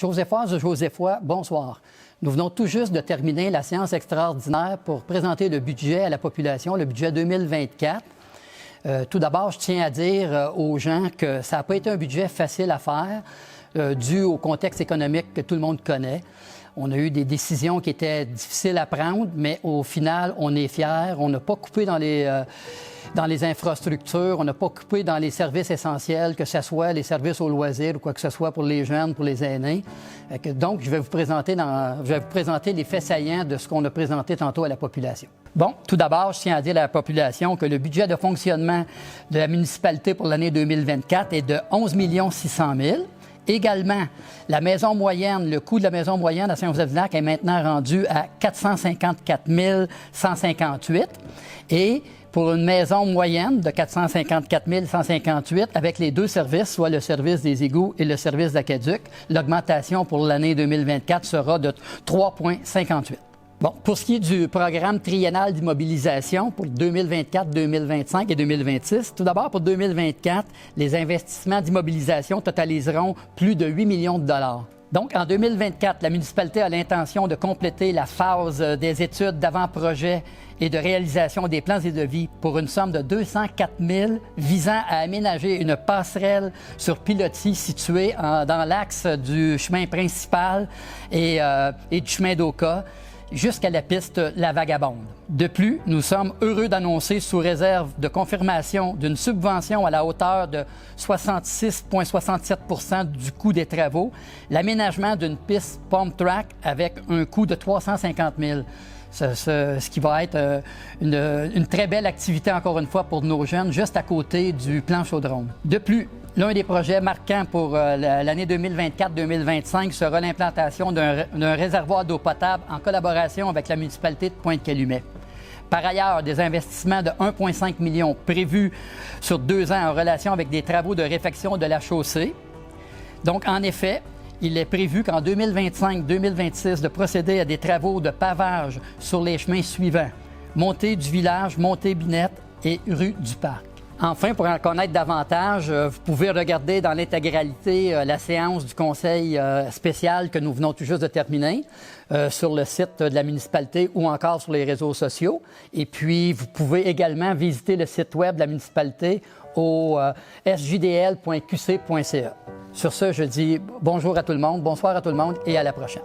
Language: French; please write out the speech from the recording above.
Joséphois, bonsoir. Nous venons tout juste de terminer la séance extraordinaire pour présenter le budget à la population, le budget 2024. Tout d'abord, je tiens à dire aux gens que ça n'a pas été un budget facile à faire, dû au contexte économique que tout le monde connaît. On a eu des décisions qui étaient difficiles à prendre, mais au final, on est fiers. On n'a pas coupé dans les infrastructures, on n'a pas coupé dans les services essentiels, que ce soit les services aux loisirs ou quoi que ce soit pour les jeunes, pour les aînés. Donc, je vais vous présenter les faits saillants de ce qu'on a présenté tantôt à la population. Bon, tout d'abord, je tiens à dire à la population que le budget de fonctionnement de la municipalité pour l'année 2024 est de 11 600 000. Également, la maison moyenne, le coût de la maison moyenne à Saint-Joseph-du-Lac est maintenant rendu à 454 158. Et pour une maison moyenne de 454 158, avec les deux services, soit le service des égouts et le service d'aqueduc, l'augmentation pour l'année 2024 sera de 3,58. Bon, pour ce qui est du programme triennal d'immobilisation pour 2024, 2025 et 2026, tout d'abord pour 2024, les investissements d'immobilisation totaliseront plus de 8 millions de dollars. Donc, en 2024, la municipalité a l'intention de compléter la phase des études d'avant-projet et de réalisation des plans et devis pour une somme de 204 000 visant à aménager une passerelle sur pilotis située dans l'axe du chemin principal et du chemin d'Oka jusqu'à la piste La Vagabonde. De plus, nous sommes heureux d'annoncer, sous réserve de confirmation d'une subvention à la hauteur de 66,67 % du coût des travaux, l'aménagement d'une piste Pump Track avec un coût de 350 000. Ce qui va être une très belle activité, encore une fois, pour nos jeunes, juste à côté du plan Chaudron. De plus, l'un des projets marquants pour l'année 2024-2025 sera l'implantation d'un réservoir d'eau potable en collaboration avec la municipalité de Pointe-Calumet. Par ailleurs, des investissements de 1,5 million prévus sur 2 ans en relation avec des travaux de réfection de la chaussée. Donc, en effet, il est prévu qu'en 2025-2026, de procéder à des travaux de pavage sur les chemins suivants: montée du village, montée Binette et rue du Parc. Enfin, pour en connaître davantage, vous pouvez regarder dans l'intégralité la séance du conseil spécial que nous venons tout juste de terminer sur le site de la municipalité ou encore sur les réseaux sociaux. Et puis, vous pouvez également visiter le site web de la municipalité au sjdl.qc.ca. Sur ce, je dis bonjour à tout le monde, bonsoir à tout le monde et à la prochaine.